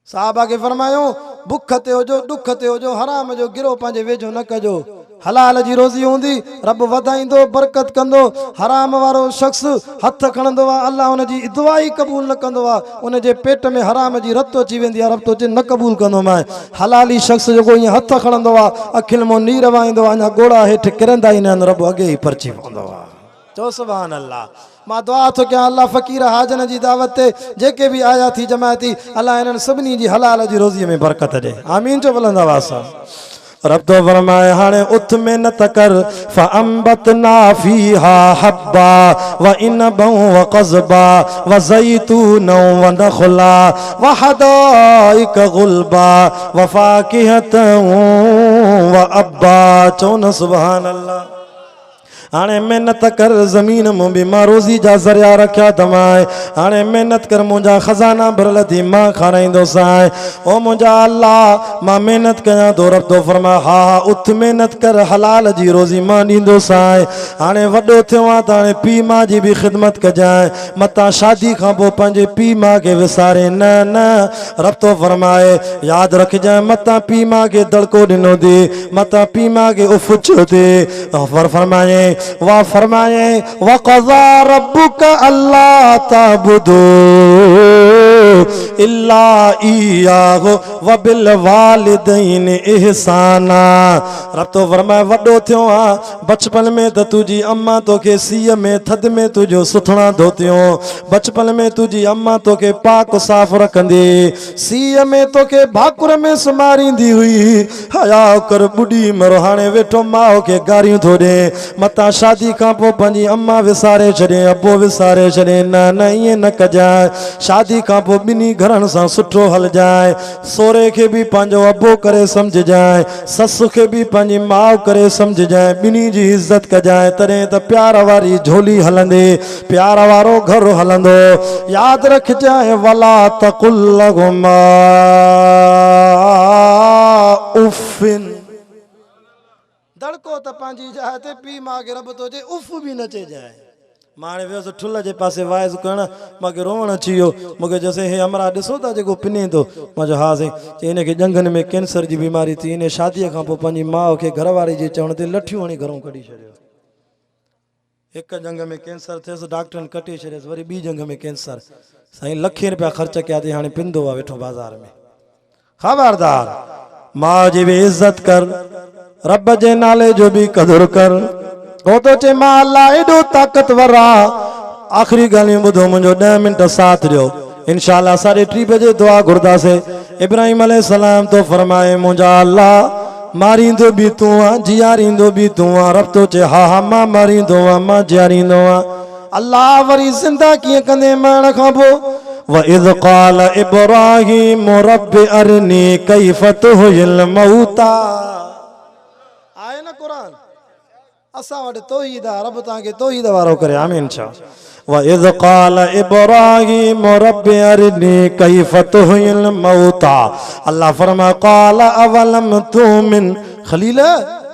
साहबा के फरमायो बुख ते हुजो दुख ते हुजो हराम जो गिरोह पंहिंजे वेझो न कजो हलाल जी रोज़ी हूंदी रब वधाईंदो बरकत कंदो हराम वारो शख्स हथ खणंदो आहे अल्लाह उनजी दुआ ई क़बूल न कंदो आहे उनजे पेट में हराम जी रत अची वेंदी आहे रब तो न क़बूल कंदो मां हलाली शख्स जेको ईअं हथ खणंदो आहे अखियुनि मां नीर वाईंदो आहे अञा गोड़ा हेठि किरंदा ई न आहिनि रब अॻे ई परची पवंदो आहे चओ सुभान अल्लाह मां दुआ थो कयां अल्लाह फ़कीर हाजन जी दावत ते जेके बि आया थी जमायती अल्लाह इन्हनि सभिनी जी हलाल जी रोज़ीअ में बरकत ॾे आमीन जो बुलंद आवाज़ सां रब तो फरमाए हाणे उथ मेहनत कर फअंबतना फीहा हब्बा व इनबा व क़ज़बा व ज़ैतून व नख़ला व हदाइक गुलबा व फाकिहतन व अब्बा चो न सुभान अल्लाह हाणे मेहनत कर ज़मीन मूं बि मां रोज़ी जा ज़रिया रखिया तमाए हाणे मेहनत कर मुंहिंजा खज़ाना भरल थी मां खाराईंदोसि ओ मुंहिंजा अल्लाह मां मेहनत कयां थो रब थो फरमा हा हा उथ मेहनत कर हलाल जी रोज़ी मां ॾींदोसि हाणे वॾो थियो आहे त हाणे पीउ माउ जी बि ख़िदमत कजांइ मतां शादी खां पोइ पंहिंजे पीउ माउ खे विसारे न न रब थो फरमाए यादि रखजांइ मतां पीउ माउ खे दड़को ॾिनो थी मतां पीउ माउ खे उफ चयो थी फरमाए वक़ज़ा रब्बुका अल्ला ताबुदू इल्ला इय्याहु व बिल वालिदैन इहसाना रब तो फरमाए वॾो थियो आहे बचपन में त तुंहिंजी अम्मा तोखे सीअ में थधि में तुंहिंजो सुथणा धोतियूं बचपन में तुंहिंजी अम्मा तोखे पाक साफ़ रखंदी सीअ में तोखे भाकुर में सुम्हारींदी हुई हया कर ॿुॾी मरो हाणे वेठो माउ खे गारियूं थो ॾे मतां शादी खां पोइ पंहिंजी अम्मा विसारे छॾे अबो विसारे छॾे न न ईअं न कजांइ शादी खां पोइ ॿिन्ही घरनि सां सुठो हलजांइ सोरे खे बि पंहिंजो अबो करे सम्झजांइ ससु खे बि पंहिंजी माउ करे सम्झजांइ ॿिन्ही जी इज़त कजांइ तॾहिं त प्यार वारी झोली हलंदी प्यार वारो घर हलंदो यादि रखजांइ वला तक़ुल लहुमा उफ़िन दड़को त पंहिंजी जाइ ते पीउ माउ खे रब थो चए उफ़ बि न चइजांइ मां हाणे वियोसि ठुल जे पासे वाइज़ करणु मूंखे रोअण अची वियो मूंखे चयोसीं हे अमरा ॾिसो था जेको पिने थो मां चयो हा साईं चई हिनखे ॼंघनि में कैंसर जी बीमारी थी हिन शादीअ खां पोइ पंहिंजी माउ खे घरवारी जे चवण ते लठियूं हणी घरों कढी छॾियो हिकु ॼंघ में कैंसर थियसि डॉक्टरनि कटे छॾियसि वरी ॿी ॼंघ में कैंसर साईं लखे रुपया ख़र्च कया अथई हाणे पिंदो आहे वेठो बाज़ार में ख़बरदार माउ जी बि इज़त कर रब जे नाले जो बि क़दुरु कर हो तो चे मां अल्लाह एॾो ताक़तवर आहे आख़िरी ॻाल्हियूं ॿुधो मुंहिंजो 10 मिंट साथ ॾियो इंशाअल्लाह 3:30 बजे दुआ घुरदासीं इब्राहिम अलैहिस्सलाम तो फरमाए मुंहिंजा अल्लाह मारींदो बि तूं आहे जीआरींदो बि तूं आहे रब तो चे हा हा मां मारींदो आहियां मां जीआरींदो आहियां अल्लाह वरी ज़िंदा कीअं कंदे मरण खां पोइ वइज़ क़ाल इब्राहीम रब्बि अरनी कैफ़ तुह्यिल मौता आहे न क़ुरान असां वटि तौहीद आहे रब तव्हांखे तौहीद वारो करे आमीन छा वइज़ क़ाल इब्राहीम रब्बि अरनी कैफ़ तुह्यिल मौता अल्लाह फरमाए क़ाल अवलम तुमिन खलील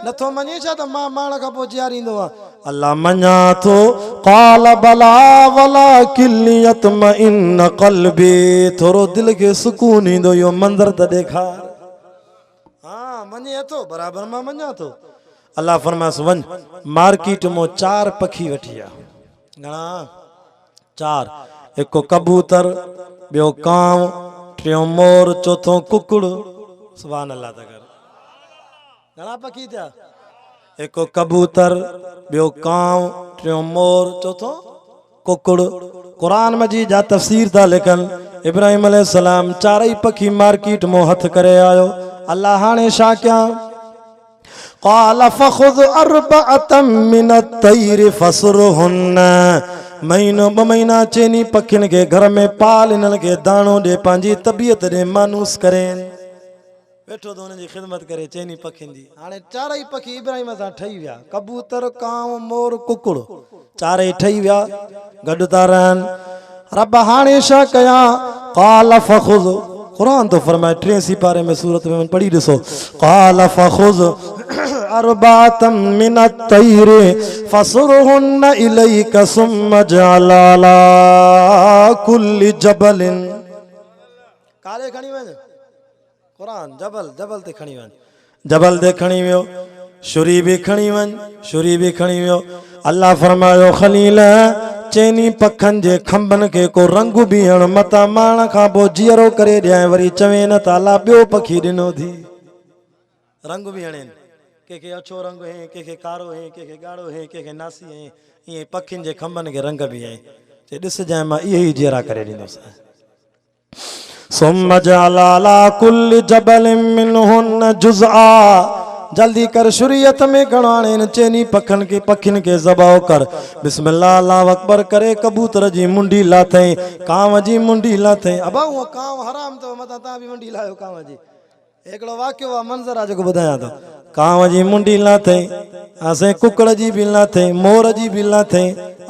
नथो मञे छा त मां मारण खां पोइ जीआरींदो आहियां अल्लाह मञा थो क़ाल बला वलाकिन लियतमइन्न क़ल्बी थोरो दिलि खे सुकून ईंदो इहो मंज़र त ॾेखार हा मञे थो बराबरि मां मञा थो अल्लाह फरमायसि वञ मार्केट में 4 पखी वठी आ घणा 4 हिकु कबूतर ॿियो कांव टियों मोर चौथों कुकड़ सुभान अल्लाह त कर घणा पखी थिया हिकु कबूतर ॿियो कांव टियों मोर चौथों कुकड़ कुरान मजीद जा तफ़सीर था लिखनि इब्राहिम अलैहिस्सलाम 4 पखी मार्केट में हथ करे आयो अल्लाह हाणे छा कयां क़ाल फ़ख़ुज़ अर्बअतम मिन अत्तैर फ़सुरहुन्न महीनो 2 महीना चइनी पखियुनि खे घर में पाल हिननि खे दाणो ॾे पंहिंजी तबियत ॾे मानूस करे वेठो तो उनजी ख़िदमत करे चइनी पखियुनि जी हाणे 4 पखी इब्राहिम सां ठही विया कबूतर कांव मोर कुकड़ 4 ठही विया गॾु था रहनि रब हाणे छा कयां क़ाल फ़ख़ुज़ कुरान तो फरमाए 83 पारे में सूरत में पढ़ी ॾिसो क़ाल फ़ख़ुज़ अर्बातम मिन अत्तैर फ़सुरहुन्न इलैका सुम्मा जअल अला कुल्लि जबलिन काले खणी वञ कुरान जबल ते खणी वञ जबल ते खणी वियो छुरी बि खणी वञ छुरी बि खणी वियो अल्लाह फरमायो खलील चइनी पखनि जे खंभनि खे को रंग बि हण मतां मारण खां पोइ जीअरो करे ॾियां वरी चवे न त अल्लाह ॿियो पखी ॾिनो थी रंग बि हणनि कंहिंखे अछो रंग हे कंहिंखे कारो हे कंहिंखे ॻाढ़ो हे कंहिंखे नासी हे ईअं पखियुनि जे खंभनि खे रंग बि आहे चए ॾिसजांइ मां इहे ई जीअरा करे ॾींदुसि सुम्मा जअल अला कुल्लि जबलिन मिनहुन्न जुज़आ जल्दी कर शुरियत में घणो हाणे इन चइनी पखियुनि खे ज़बाह कर बिस्मिल्लाह अल्लाहु अकबर करे कबूतर जी मुंडी लाथई कांव जी मुंडी लाथई अबा उहो कांव हराम अथव मतां तव्हां बि मुंडी लाहियो कांव जी हिकिड़ो वाक़ियो आहे मंज़र आहे जेको ॿुधायां थो कांव जी मुंडी लाथे असें कुकड़ जी भी लाथे मोर जी भी लाथे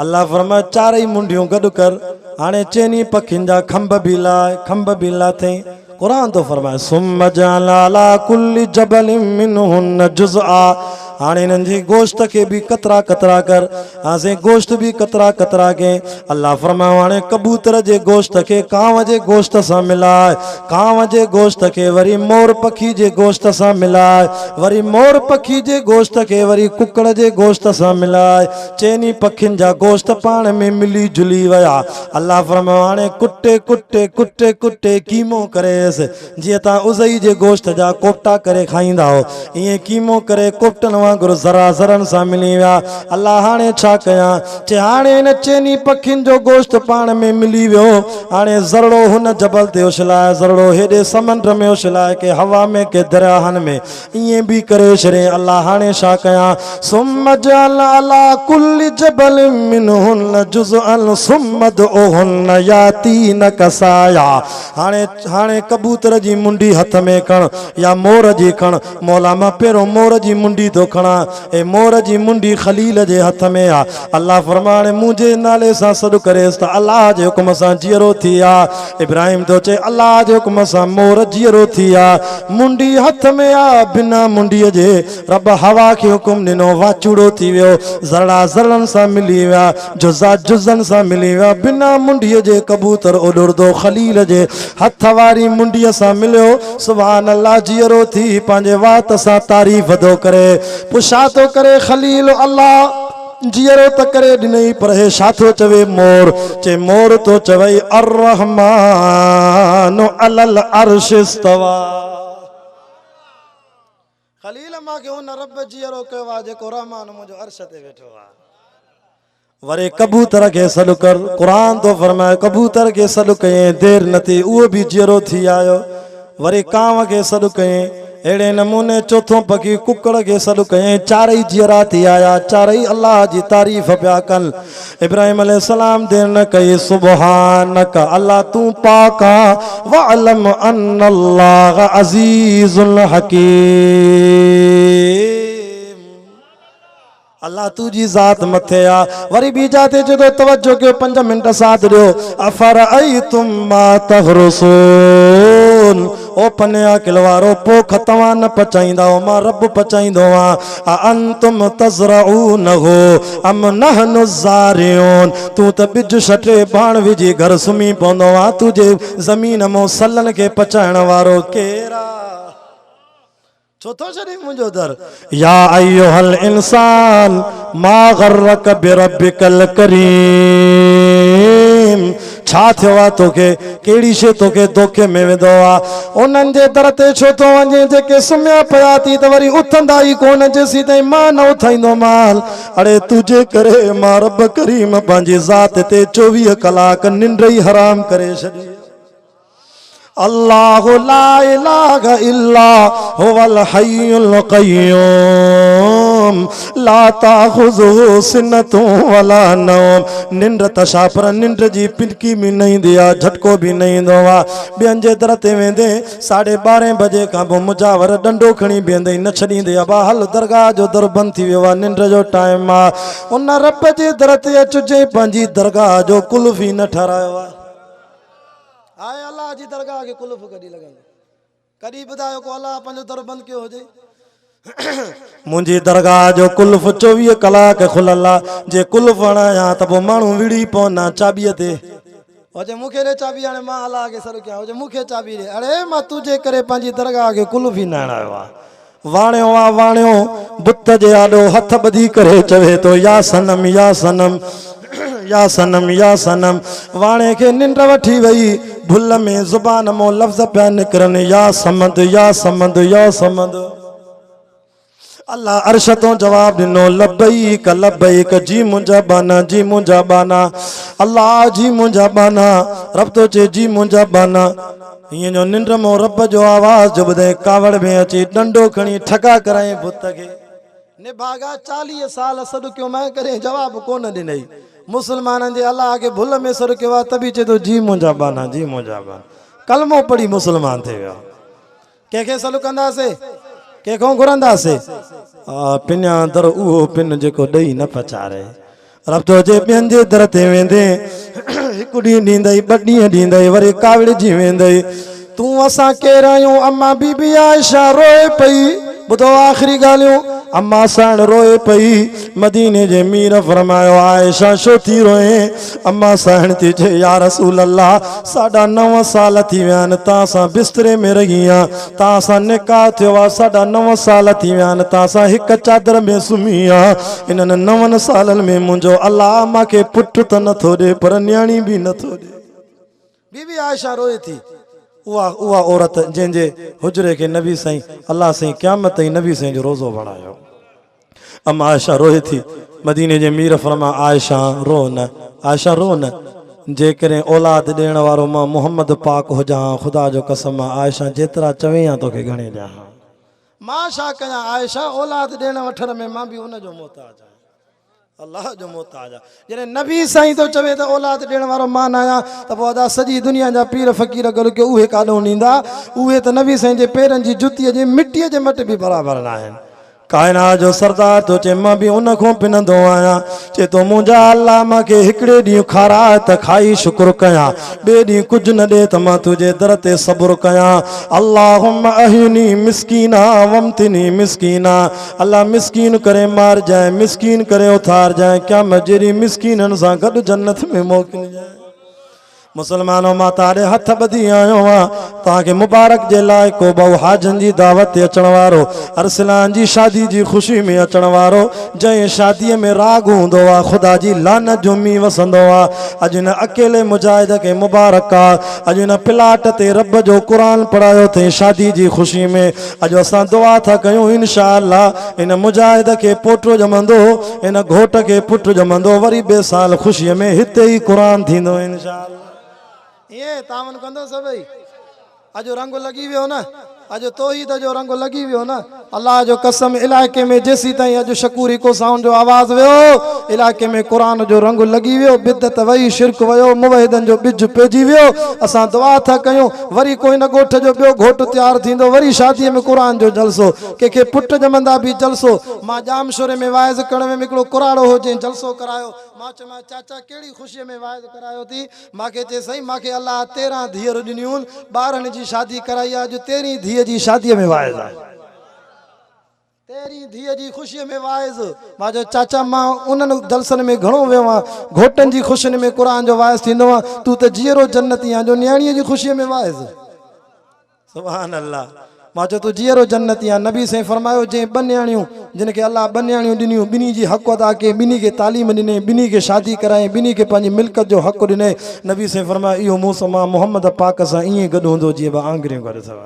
अल्लाह फरमाए चारई मुंडियूं गॾु कर हाणे चइनी पखियुनि जा खंभ भी लाथे कुरान तो फरमाए सुम्म जअल अला कुल्लि जबलिन मिनहुन जुज़आ हाणे इन्हनि जी गोश्त खे बि कतरा कतरा कर असें गोश्त बि कतरा कतरा के अल्लाह फरमायो हाणे कबूतर जे गोश्त खे कांव जे गोश्त सां मिलाए कांव जे गोश्त खे वरी मोर पखी जे गोश्त सां मिलाए वरी मोर पखी जे गोश्त खे वरी कुकड़ जे गोश्त सां मिलाए चइनी पखियुनि जा गोश्त पाण में मिली जुली विया अल्लाह फरमायो हाणे कुटे कुटे कुटे कुटे कीमो करेसि जीअं तव्हां उज़ई जे गोश्त जा कोफ्ता करे खाईंदा हो ईअं कीमो करे कोफ्तनि वांगुरु ज़रा ज़रनि सां मिली विया अल्लाह हाणे छा कयां चे हाणे इन चइनी पखियुनि जो गोश्त पाण में मिली वियो हाणे ज़रड़ो हुन जबल ते उछलाए ज़रड़ो हेॾे समुंड में उछलाए के हवा में के दरियाहनि में ईअं बि करे छॾे अल्लाह हाणे छा कयां सुम्म जअल अला कुल्लि जबलिन मिनहुन जुज़अन सुम्म दुहुन यातीनक साया हाणे कबूतर जी मुंडी हथ में खण या मोर जी खण मौला मां पहिरों मोर जी मुंडी तो खणा ए मोर जी मुंडी खलील जे हथ में आ अल्लाह फरमाए मुंहिंजे नाले सां सॾु करेसि त अल्लाह जे हुकुम सां जीअरो थी आ इब्राहिम तो चए अल्लाह जे हुकुम सां मोर जीअरो थी आ मुंडी हथ में आ बिना मुंडीअ जे रब हवा खे हुकुम ॾिनो वाचूड़ो थी वियो ज़रड़ा ज़रड़नि सां मिली विया जुज़ा जुज़नि सां मिली विया बिना मुंडीअ जे कबूतर उॾुरदो खलील जे हथ वारी मुंडीअ सां मिलियो सुभान अल्लाह जीअरो थी पंहिंजे वात सां तारीफ़ थो करे पुछा थो करे खलील अल्लाह जीअरो त करे ॾिनई पर हे छा थो चवे मोर चे मोर तो चवई अर्रहमान अलल अर्श इस्तवा खलील मांखे हुन रब जीअरो कयो आहे जेको रहमान मुंहिंजो अर्श ते वेठो आहे वरे कबूतर के सॾु कर कुरान तो फरमाए कबूतर के सॾु कयईं देर न थी उहो बि जीअरो थी आयो वरी कांव के सॾु कयईं अहिड़े नमूने चौथों पखी कुकड़ के सॾु कयईं चारई जीअरा थी आया चारई अल्लाह जी तारीफ़ पिया कनि इब्राहिम अलैहिस्सलाम देर न कई सुबहानक अल्लाह तूं पाक आ वअलम अन्नल्लाह अज़ीज़ुल हकीम अल्लाह तुझी ज़ात मथे आ वरी बीजा ते जदो तवज्जो कयो 5 मिंट साथ ॾियो अफरअयतुम मा तहरुसून ओ पन्या किलवारो पोख तव्हां न पचाईंदा हो मां रब पचाईंदो आ अंतुम तज़रऊनहु अम नहनु ज़ारिऊन तूं त बिज छटे बाण विझी घर सुम्ही पवंदो आ तुझे ज़मीन मो सलन खे पचाइण वारो केरा छो थो छॾे मुंहिंजो दर या अय्युहल इंसान मा गर्रक बिरब्बिकल करीम छा थियो आहे तोखे कहिड़ी शइ तोखे धोखे में विधो आहे उन्हनि जे दर ते छो थो वञे जेके सुम्हिया पिया थी त वरी उथंदा ई कोन जेसीं ताईं मां न उथाईंदो माल अड़े तुंहिंजे करे मां रब करीम पंहिंजी ज़ात ते 24 कलाक निंड ई हराम करे छॾी अल्लाह ला इलाहा इल्ला हुवल हय्युल क़य्यूम ला ताख़ुज़ुहु सिनतु वला नौम निंड त छा पर निंड जी पिनकी भी न ईंदी आहे झटको भी न ईंदो आहे ॿियनि जे दर ते वेंदे 12:30 बजे खां पोइ मुजावर डंडो खणी बीहंदे न छॾींदे आहे भाउ हल दरगाह जो दर बंदि थी वियो आहे निंड जो टाइम आहे उन रब जे दर ते अचिजे पंहिंजी दरगाह जो कुल्फ़ ई न ठारायो आहे आए अल्लाह जी दरगाह के कुल्फ कॾहिं लॻंदो कॾहिं ॿुधायो को अल्लाह पंहिंजो दर बंदि कयो हुजे मुंहिंजी दरगाह जो कुल्फ 24 कलाक खुलियल आहे जे कुल्फ हणायां त पोइ माण्हू विड़ी पवंदा चाबीअ ते हुजे मूंखे ॾे चाबी हाणे मां अल्लाह खे सॾु कयां हुजे मूंखे चाबी ॾे अड़े मां तुंहिंजे करे पंहिंजी दरगाह खे कुल्फ ई न हणायो आहे वाणियो आहे वाणियो बुत जे आॾो हथ ॿधी करे चवे थो या सनम या सनम या सनम या सनम वाणे के निंड वठी वई भुल में ज़ुबान मो लफ़्ज़ पिया निकिरनि या समंद या समंद या समंद अल्लाह अर्श तो जवाब ॾिनो लब्बैक लब्बैक जी मुंहिंजा बाना जी मुंहिंजा बाना अल्लाह जी मुंहिंजा बाना रब तो चे जी मुंहिंजा बाना हीअं जो निंड मो रब जो आवाज़ जो ॿुधे कावड़ में अची डंडो खणी ठका कराई बुत खे निभागा 40 साल सॾु कयो मैं करे जवाब कोन ॾिनई मुसलमाननि जे अल्लाह के भुल में सॾु कयो आहे त बि चए थो जी मुंहिंजा बाना कलमो पढ़ी मुसलमान थी वियो कंहिंखे सॾु कंदासीं कंहिंखां घुरंदासीं पिञा दर उहो पिन जेको ॾेई न पचारे रब जो जे ॿियनि जे दर ते वेंदे हिकु ॾींहुं ॾींदई ॿ ॾींहं ॾींदई वरी काविड़जी वेंदई तूं असां केरु आहियूं अम्मा बीबी आयशा रोए पई ॿुधो आख़िरी ॻाल्हियूं अम्मा साण रोए पई मदीने जे मीर फरमायो आयशा छो थी रोए अम्मा साण थी चए या रसूल अल्लाह 9.5 साल थी विया आहिनि तव्हां सां बिस्तरे में रही आहियां तव्हां सां निकाह थियो आहे 9.5 साल थी विया आहिनि तव्हां सां हिकु चादर में सुम्ही आहियां इन्हनि 9 सालनि में मुंहिंजो अल्लाह मूंखे पुटु त नथो ॾे पर न्याणी बि नथो ॾे बीबी आयशा रोए थी उहा औरत जंहिंजे हुजरे के नबी साईं अल्लाह साईं क़यामत ताईं नबी साईं जो रोज़ो बणायो अम्मा आयशा रोए थी मदीने जे मीर फरमा आयशा रो न जेकॾहिं औलाद ॾियण वारो मां मोहम्मद पाक हुजां ख़ुदा जो कसम आयशा जेतिरा चवे या तोखे घणे ॾियां मां छा कयां आयशा औलाद ॾियण वठण में मां बि उनजो मोहताज आहियां अल्लाह जो मोहताज आहे जॾहिं नबी साईं तो चवे त औलाद ॾियण वारो मां न आहियां त पोइ अदा सॼी दुनिया जा पीर फ़क़ीर गॾु के उहे काॾों ॾींदा उहे त नबी साईं जे पेरनि जी जुतीअ जे मिटीअ जे मट बि बराबरि न आहिनि कायनात जो सरदार तो चे मां बि उन खां पिनंदो आहियां चे तो मुंहिंजा अल्लाह मूंखे हिकिड़े ॾींहुं खाराए त खाई शुक्र कयां ॿिए ॾींहुं कुझु न ॾे त मां तुंहिंजे दर ते सब्र कयां अल्लाहुम्मा अहिनी मिस्कीना वमतिनी मिस्कीना अल्लाह मिस्कीन करे मार जाए मिस्कीन करे उथार जाए क्या मैं जहिड़ी मिस्कीननि सां गॾु जन्नत में मोकिलिजाए मुसलमानों मां तारे हथ ॿधी आयो आहियां तव्हांखे मुबारक जे लाइ को बहु हाजन जी दावत ते अचण वारो अरसलान जी शादी जी ख़ुशी में अचण वारो जंहिं शादीअ में राग हूंदो आहे ख़ुदा जी लानत जो मींहुं वसंदो आहे अॼु हिन अकेले मुजाहिद खे मुबारक आहे अॼु हिन प्लाट ते रब जो क़ुरान पढ़ायो अथई शादी जी ख़ुशी में अॼु असां दुआ था कयूं इंशा अल्लाह हिन मुजाहिद खे पोटो ॼमंदो हिन घोट खे पुटु ॼमंदो वरी ॿिए साल ख़ुशीअ में हिते ई क़ुरान थींदो इंशा अल्लाह ये तावन कंदो सभई अजो रंग लगी वियो न अजो तौहीद जो रंग लगी वियो न अल्लाह जो कसम इलाके में जेसी ताईं अजो शकूरी को साउंड जो आवाज वियो इलाके में कुरान जो रंग लगी वियो बिदत वई शिरक वयो मुवहिदन जो बिज पेजी वियो असां दुआ था कयूं वरी कोई न गोठ जो बियो घोट तैयार थींदो वरी शादी में कुरान जो जलसो के पुट जमंदा भी जलसो मां जामशोरे में वाइज करण में हिकिड़ो कुराड़ो हो जंहिं जलसो करायो मां चयो चाचा कहिड़ी ख़ुशीअ में वाइज करायो थी मूंखे चए सही मूंखे अल्लाह 13 धीअरूं ॾिनियूं ॿारनि जी शादी कराई आहे अॼु 13 धीअ जी शादीअ में वाइज आहे 13 धीअ जी ख़ुशीअ में वाइज मां चयो चाचा मां उन्हनि जलसनि में घणो वियो आहियां घोटनि जी ख़ुशियुनि में क़ुरान जो वाइज थींदो आहे तूं त जीअरो जन्नती आहे जो न्याणीअ जी ख़ुशीअ में वाइज सुभान अल्लाह मां चयो तूं जीअरो जन्नती आहे नबी साईं फरमायो जंहिं 2 न्याणियूं जिन खे अल्लाह 2 न्याणियूं ॾिनियूं ॿिनी जी हक़ अदा कई ॿिनी खे तालीम ॾिने ॿिनी खे शादी कराई ॿिनी खे पंहिंजी मिल्कत जो हक़ ॾिने नबी साईं फरमायो इहो मूं सां मां मोहम्मद पाक सां ईअं गॾु हूंदो जीअं ॿ आङुरियूं गॾु अथव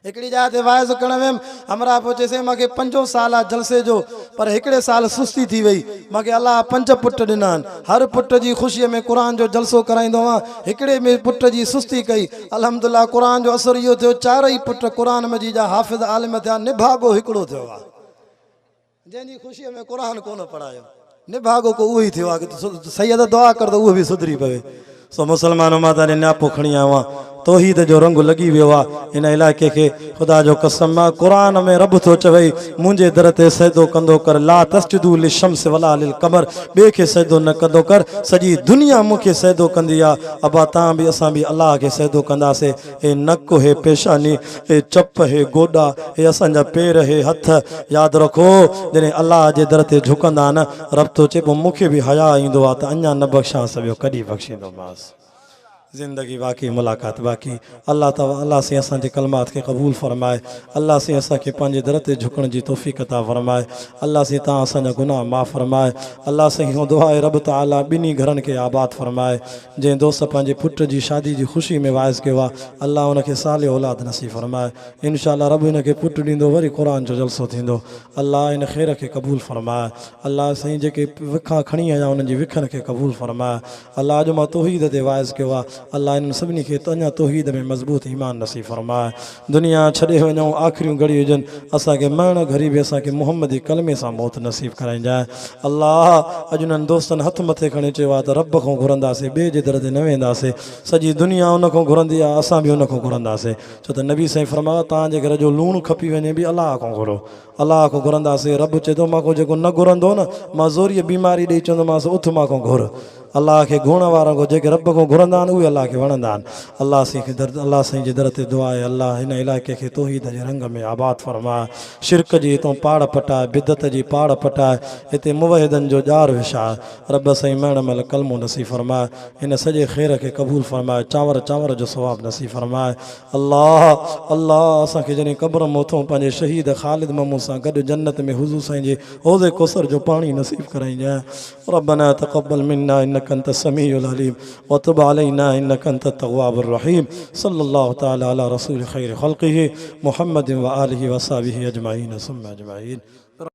हिकिड़ी जाइ ते वाइज़ करण वियुमि हमरा पोइ चइसि मूंखे 5 साल आहे जलसे जो पर हिकिड़े साल सुस्ती थी वई मूंखे अल्लाह 5 पुट ॾिना आहिनि हर पुट जी ख़ुशीअ में क़ुरान जो जलसो कराईंदो आहियां हिकिड़े में पुट जी सुस्ती कई अल्हम्दुलिल्लाह क़ुरान जो असरु इहो थियो 4 पुट क़ुरान मजीद जा हाफ़िज़ आलिम थिया निभागो हिकिड़ो थियो आहे जंहिंजी ख़ुशीअ में क़ुरान कोन पढ़ायो निभागो को उहो ई थियो आहे की सैयद दुआ कर त उहो बि सुधरी पवे सो मुसलमानों मां तारे न्यापो खणी आयो आहियां तौहीद जो रंग लगी वियो आहे इन इलाइक़े खे ख़ुदा जो कसम आहे क़ुरान में रब थो चवई मुंहिंजे दर ते सजदो कंदो कर ला तस्जुदू लिशम्स वला लिल कमर ॿिए खे सजदो न कंदो कर सॼी दुनिया मूंखे सजदो कंदी आहे अबा तव्हां बि असां बि अलाह खे सजदो कंदासीं हे नक हे पेशानी हे चप हे गोॾा हे असांजा पेर हे हथ यादि रखो जॾहिं अलाह जे दर ते झुकंदा न रब थो चए पोइ मूंखे बि हया ईंदो आहे त अञा न बख़्शांसि ॿियो कॾहिं बख़्शींदोमांसि ज़िंदगी बाक़ी मुलाक़ात बाक़ी अल्लाह से असांजे कलमात के क़बूल फरमाए अल्लाह से असांखे पंहिंजे दर ते झुकण जी तौफ़ीक़ अता फरमाए अल्लाह से तव्हां असांजा गुनाह माफ़ फरमाए अल्लाह से इहो दुआ आहे रब ताला ॿिन्ही घरनि खे आबाद फरमाए जंहिं दोस्त पंहिंजे पुट जी शादी जी ख़ुशी में वाइज़ कयो आहे अल्लाह उनखे साल औलाद नसीब फरमाए इंशाअल्लाह रब हिनखे पुटु ॾींदो वरी क़ुरान जो जलसो थींदो अल्लाह इन ख़ैर खे क़बूल फरमाए अल्लाह साईं जेके विखा खणी आया उन्हनि जी विखनि खे क़बूल फरमाए अल्लाह अॼु मां तौहीद ते वाइज़ कयो आहे अल्लाह इन सभिनी खे अञा तौहीद में मज़बूत ईमान नसीब फरमाए। दुनिया छॾे वञूं आख़िरियूं घड़ी हुजनि असांखे मरण घड़ी बि असांखे मुहम्मदी कलमे सां मौत नसीब कराईंजाए। अल्लाह अॼु उन्हनि दोस्तनि हथ मथे खणी चयो आहे त रब खां घुरंदासीं, ॿिए जे दर ते न वेंदासीं। सॼी दुनिया उन खां घुरंदी आहे, असां बि उन खां घुरंदासीं। छो त नबी साईं फरमायो तव्हांजे घर जो लूणु खपी वञे बि अलाह खां घुरो, अलाह खां घुरंदासीं। रब चए थो मां जेको न घुरंदो न मां ज़ोरीअ बीमारी ॾेई चवंदोमांसि उथ मां खां घुर। अलाह खे घुरण वारनि खां जेके रब खां घुरंदा आहिनि उहे अलाह खे वणंदा आहिनि। अलाह साईं जे दर ते दुआ आहे अलाह हिन इलाइक़े खे तौहीद जे रंग में आबाद फरमाए, शिरक जी हितां पाड़ पटाए, बिदत जी पाड़ पटाए, हिते मुवहिदनि जो ॼार विछाए। रब साईं मरण महिल कलमो नसीब फरमाए, हिन सॼे ख़ैर खे क़बूल फरमाए, चांवर जो सवाब नसीब फरमाए। अल्लाह अल्लाह असांखे जॾहिं क़ब्र में उथूं पंहिंजे शहीद ख़ालिद ममू सां गॾु जन्नत में हुज़ूर साईं जे हौज़े कौसर जो पाणी नसीब कराईंजाए। रब्बना तक़ब्बल मिन्ना इन्नका अंत समीउल अलीम व तुब अलैना इन्नका अंत तव्वाबुर रहीम। सल्लल्लाहु तआला अला रसूल खैर ख़ल्क़िही मुहम्मद व आलिहि व अस्हाबिही अजमाइन सुम्मा अजमाइन।